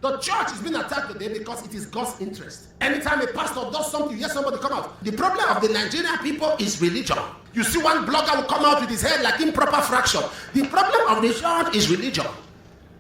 The church is being attacked today because it is God's interest. Anytime a pastor does something, you hear somebody come out. The problem of the Nigerian people is religion. You see one blogger will come out with his head like improper fraction. The problem of the church is religion.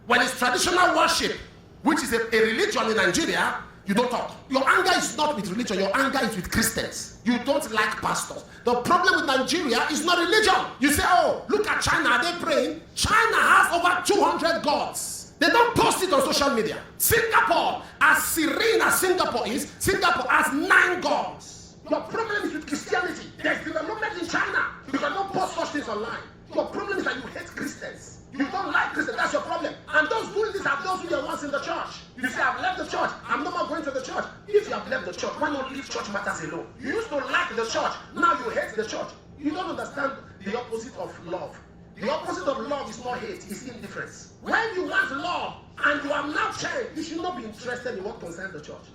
When it's traditional worship, which is a religion in Nigeria, you don't talk. Your anger is not with religion, your anger is with Christians. You don't like pastors. The problem with Nigeria is not religion. You say, oh, look at China, are they praying? China has over 200 gods. They don't post it on social media. Singapore, as serene as Singapore is, Singapore has 9 gods. Your problem is with Christianity. There's development in China. You cannot post such things online. Your problem is that you hate Christians. You don't like Christians, that's your problem. And those doing this are those who were once in the church. You say, I've left the church, I'm no more going to the church. If you have left the church, why not leave church matters alone? You used to like the church, now you hate the church. You don't understand the opposite of love. The opposite of love is not hate, it's indifference. When you want love and you have now changed, you should not be interested in what concerns the church.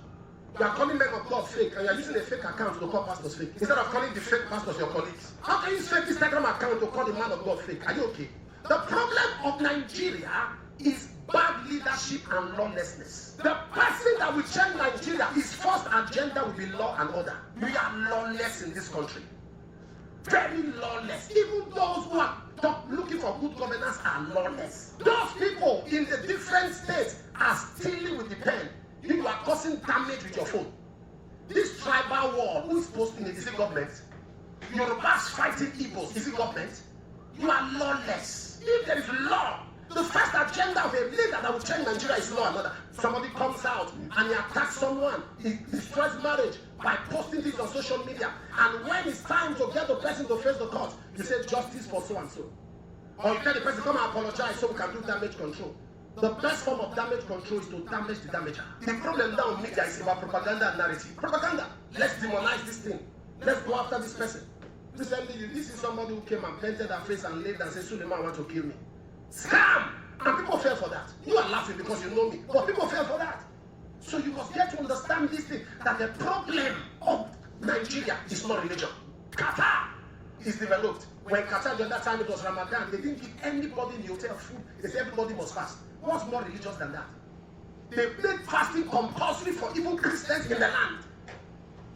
You are calling men of God fake, and you are using a fake account to call pastors fake. Instead of calling the fake pastors your colleagues. How can you use fake Instagram account to call the man of God fake? Are you okay? The problem of Nigeria is bad leadership and lawlessness. The person that will change Nigeria, his first agenda will be law and order. We are lawless in this country. Very lawless. Even those who are looking for good governance are lawless. Those people in the different states are stealing with the pen. You are causing damage with your phone. This tribal war, who is posting it? Is it government? Yorubas fighting Igbos, is it government? You are lawless. If there is law, the first agenda of a leader that will change Nigeria is law and order. Somebody comes out and he attacks someone, he destroys marriage by posting this on social media. And when it's time to get the person to face the court, you say justice for so and so. Or you tell the person, come and apologize so we can do damage control. The best form of damage control is to damage the damager. The problem now in media is about propaganda and narrative. Propaganda. Let's demonize this thing. Let's go after this person. Recently, this is somebody who came and painted her face and laid and said, Suleiman want to kill me. Scam! And people fell for that. You are laughing because you know me, but people fell for that. So you must get to understand this thing, that the problem of Nigeria is not religion. Qatar is developed. When Qatar, the other time it was Ramadan, they didn't give anybody in the hotel food. They said everybody must fast. What's more religious than that? They made fasting compulsory for even Christians in the land.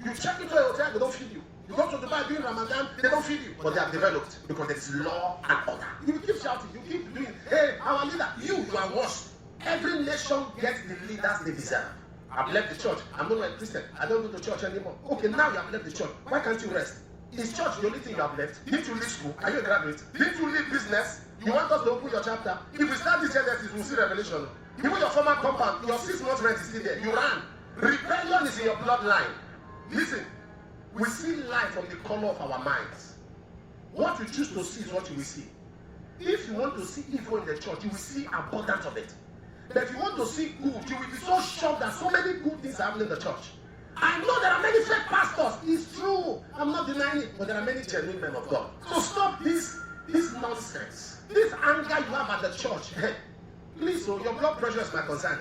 You check into a hotel, they don't feed you. You go to Dubai during Ramadan, they don't feed you. But they have developed because there is law and order. You keep shouting, you keep doing, hey, our leader, you are worse. Every nation gets the leaders they deserve. I've left the church. I'm not a Christian. I don't go to church anymore. Okay, now you have left the church. Why can't you rest? Is church the only thing you have left? Didn't you leave school? Are you a graduate? Didn't you leave business? You want us to open your chapter? If we start this Genesis, we'll see Revelation. Even your former compound, your 6 months rent is still there. You ran. Rebellion is in your bloodline. Listen, we see life from the color of our minds. What you choose to see is what you will see. If you want to see evil in the church, you will see abundance of it. But if you want to see good, you will be so shocked that so many good things are happening in the church. I know there are many fake pastors. It's true. I'm not denying it. But there are many genuine men of God. So stop this nonsense. This anger you have at the church. Please, your blood pressure is my concern.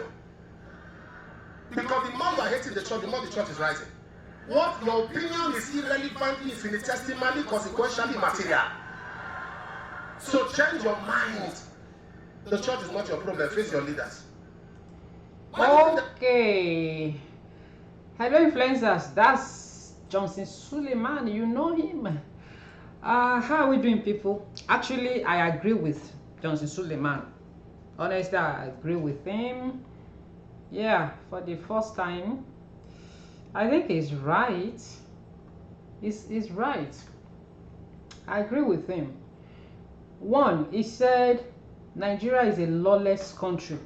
Because the more you are hating the church, the more the church is rising. What your opinion is irrelevantly, infinitesimally, consequentially material. So change your mind. The church is not your problem. Face your leaders. Okay. Hello, influencers. That's Johnson Suleiman. You know him. How are we doing, people? Actually, I agree with Johnson Suleiman. Honestly, I agree with him. Yeah, for the first time. I think he's right. He's right. I agree with him. One, he said Nigeria is a lawless country.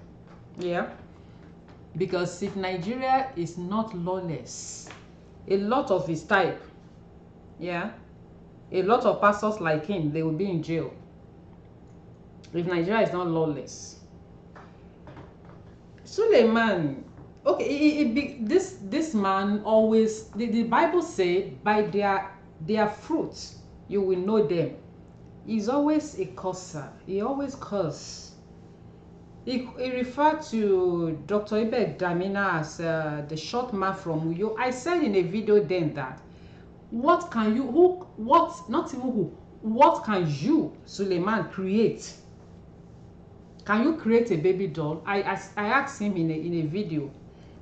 Yeah. Because if Nigeria is not lawless, a lot of his type, yeah, a lot of pastors like him, they will be in jail. If Nigeria is not lawless. Suleiman, okay, this man always, the Bible say, by their fruits you will know them. He's always a curser. He always curse. He referred to Dr. Ibek Damina as the short man from Uyo. I said in a video then that what can you, what can you, Suleiman, create Can you create a baby doll? I asked him in a video.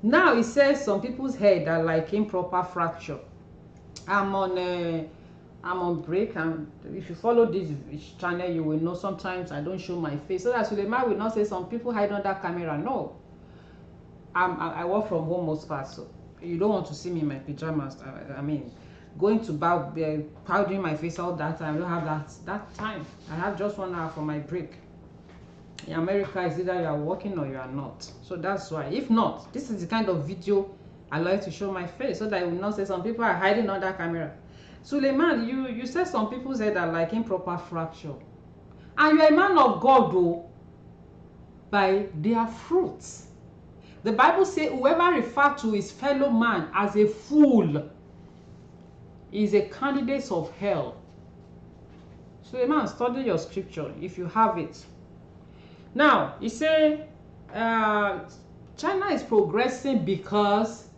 Now he says some people's head are like improper fracture. I'm on break, and if you follow this channel, you will know sometimes I don't show my face, so that Suleiman will not say some people hide under camera. No, I work from home most parts, so you don't want to see me in my pajamas. I mean, going to powdering my face all that time. I don't have that time. I have just 1 hour for my break. In America, it's either you are working or you are not. So that's why. If not, this is the kind of video I like to show my face, so that I will not say some people are hiding under camera. Suleiman, you said some people's head are like improper fracture, and you're a man of God, though. By their fruits, the Bible says whoever refers to his fellow man as a fool is a candidate of hell. Suleiman, study your scripture if you have it. Now, you say China is progressing because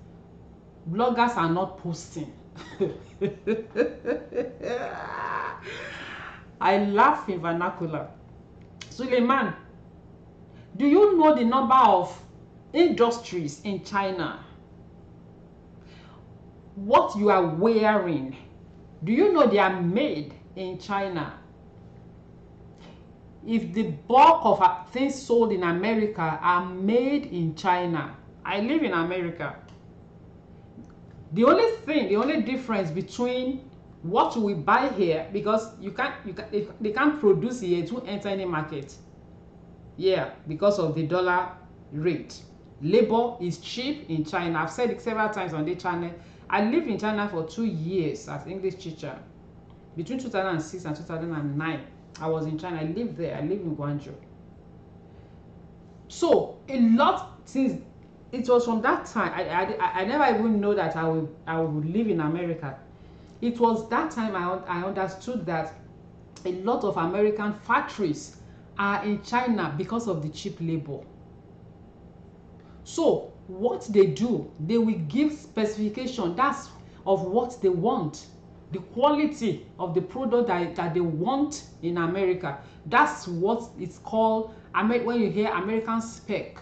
bloggers are not posting. I laugh in vernacular. Suleiman, do you know the number of industries in China? What you are wearing, do you know they are made in China? If the bulk of things sold in America are made in China, I live in America. The only difference between what we buy here, because they can't produce here to enter any market. Yeah, because of the dollar rate. Labor is cheap in China. I've said it several times on this channel. I lived in China for 2 years as English teacher. Between 2006 and 2009, I was in China. I lived there. I lived in Guangzhou. So a lot, since it was from that time, I never even know that I would live in America. It was that time I understood that a lot of American factories are in China because of the cheap labor. So what they do, they will give specification that's of what they want, the quality of the product that they want in America. That's what it's called. When you hear American spec,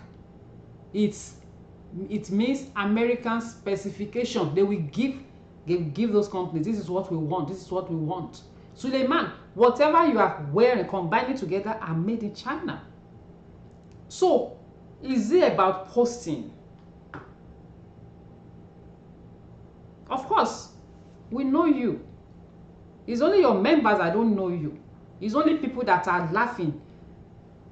it means American specification. They will give those companies, this is what we want, this is what we want. Suleiman, whatever you are wearing, combining together, are made in China. So is it about posting? Of course, we know you. It's only your members that don't know you. It's only people that are laughing,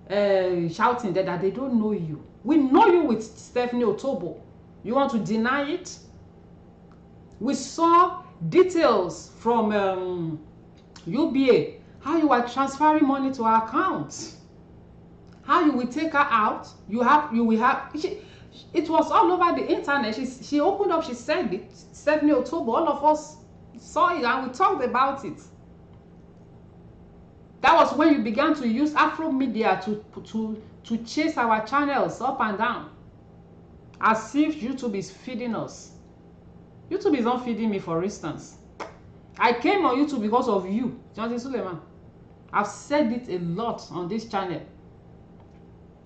shouting that they don't know you. We know you with Stephanie Otobo. You want to deny it? We saw details from UBA, how you are transferring money to her account, how you will take her out. It was all over the internet. She opened up, she said it. Stephanie Otobo, all of us saw it and we talked about it. That was when you began to use Afro media to chase our channels up and down, as if YouTube is feeding us. YouTube is not feeding me, for instance. I came on YouTube because of you, Johnson Suleiman. I've said it a lot on this channel.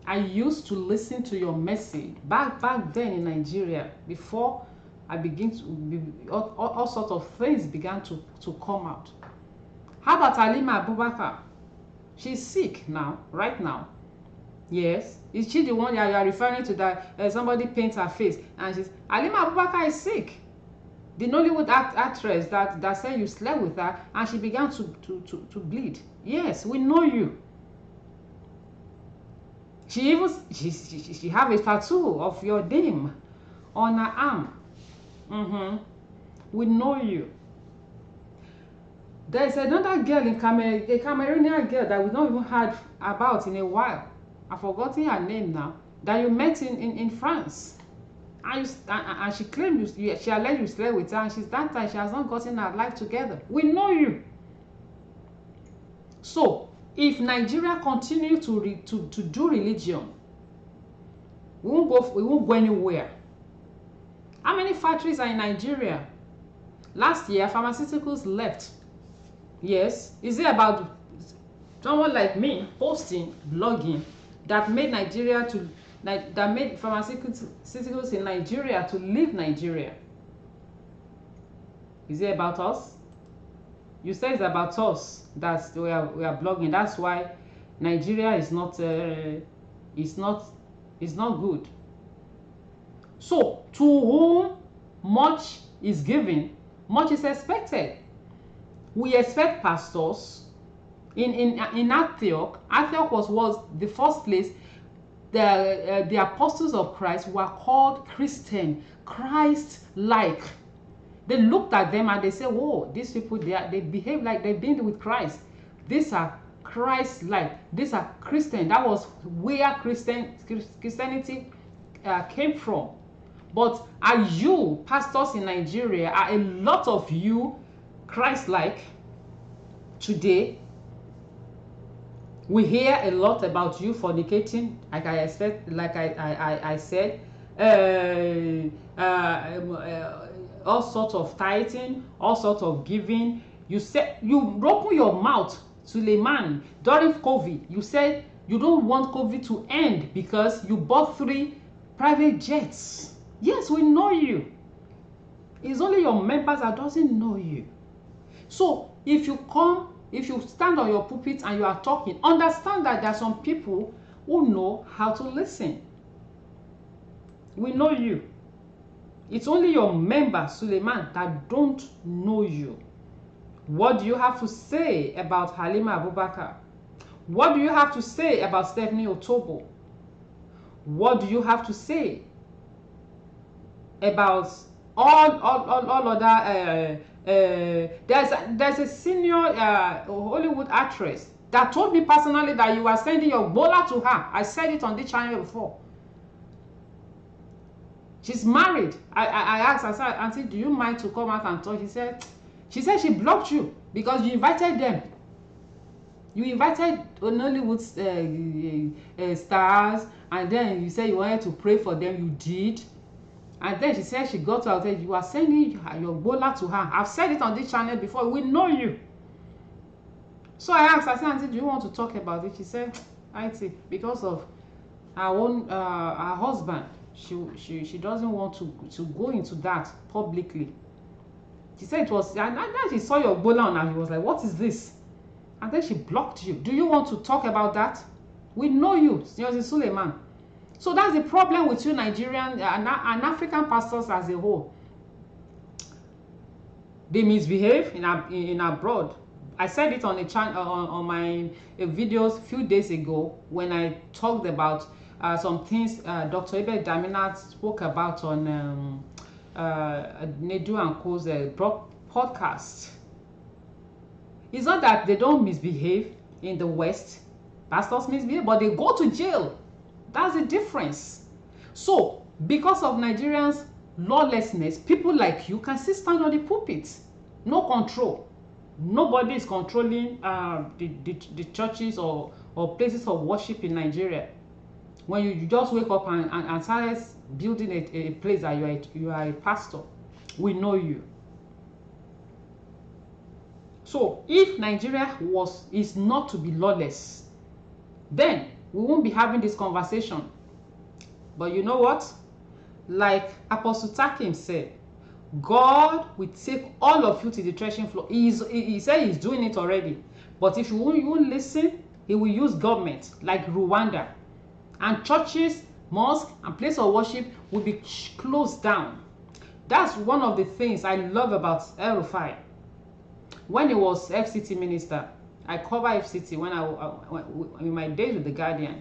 I used to listen to your message back then in Nigeria, before I begin to all sorts of things began to come out. How about Halima Abubakar? She's sick now, right now. Yes, is she the one that you are referring to, that somebody paints her face and she's Halima Abubakar is sick? The Nollywood actress that said you slept with her and she began to bleed. Yes, we know you. She have a tattoo of your name on her arm. We know you. There's another girl in Cameroon, a Cameroonian girl that we've not even heard about in a while. I've forgotten her name now. That you met in France. And she claimed she alleged you slept with her, and she's that time she has not gotten her life together. We know you. So if Nigeria continue to do religion, we won't go anywhere. How many factories are in Nigeria? Last year, pharmaceuticals left. Yes. Is it about someone like me posting, blogging, that made pharmaceuticals in Nigeria to leave Nigeria. Is it about us? You say it's about us that we are blogging. That's why Nigeria is not good. So to whom much is given, much is expected. We expect pastors in Antioch. Antioch was the first place the apostles of Christ were called Christian, Christ-like. They looked at them and they said, whoa, these people, they behave like they've been with Christ. These are Christ-like. These are Christian. That was where Christianity came from. But are you, pastors in Nigeria, are a lot of you Christ-like today? We hear a lot about you fornicating, like I said, all sorts of tithing, all sorts of giving. You said you open your mouth, Suleiman, during COVID. You said you don't want COVID to end because you bought 3 private jets. Yes, we know you. It's only your members that doesn't know you. So if you stand on your pulpit and you are talking, understand that there are some people who know how to listen. We know you. It's only your member, Suleiman, that don't know you. What do you have to say about Halima Abubakar? What do you have to say about Stephanie Otobo? What do you have to say about all other there's a senior Hollywood actress that told me personally that you are sending your bola to her. I said it on this channel before. She's married. I asked, I said, Auntie, do you mind to come out and talk? She said she blocked you because you invited them. You invited Hollywood stars, and then you said you wanted to pray for them. You did. And then she said she got to her hotel. You are sending your bola to her. I've said it on this channel before. We know you. So I asked, I said, Auntie, do you want to talk about it? She said, Auntie, because of her husband, she doesn't want to go into that publicly. She said it was, and then she saw your bola on her. She was like, what is this? And then she blocked you. Do you want to talk about that? We know you, Johnson Suleiman. So that's the problem with you Nigerian and African pastors as a whole. They misbehave in abroad. I said it on a channel on my videos a few days ago when I talked about some things Dr. Ibe Damina spoke about on Nedu and Co's podcast. It's not that they don't misbehave in the West. Pastors misbehave, but they go to jail. That's the difference. So, because of Nigerians' lawlessness, people like you can still stand on the pulpit. No control. Nobody is controlling the churches or places of worship in Nigeria. When you just wake up and start building a place that you are a pastor, we know you. So, if Nigeria is not to be lawless, then we won't be having this conversation. But you know what? Like Apostle Takim said, God will take all of you to the threshing floor. He said he's doing it already. But if you won't listen, he will use government like Rwanda. And churches, mosques, and places of worship will be closed down. That's one of the things I love about El-Rufai. When he was FCT minister, I cover FCT when in my days with the Guardian.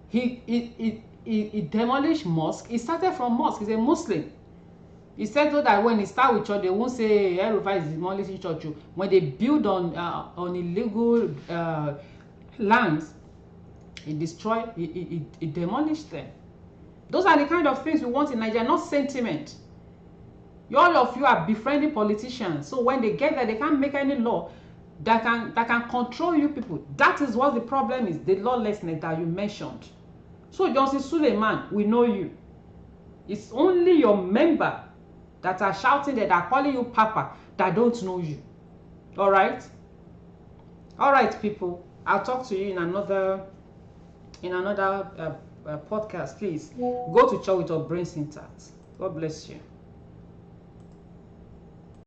He demolished mosque. He started from mosque. He's a Muslim. He said so that when he start with church, they won't say El-Rufai is demolishing church. When they build on illegal lands, he destroyed. He demolished them. Those are the kind of things we want in Nigeria, not sentiment. All of you are befriending politicians. So when they get there, they can't make any law that can control you people. That is what the problem is, the lawlessness that you mentioned. So Johnson Suleiman, we know you. It's only your member that are shouting that are calling you Papa that don't know you. All right? All right, people. I'll talk to you in another in another podcast. Please go to church with your brains intact. God bless you.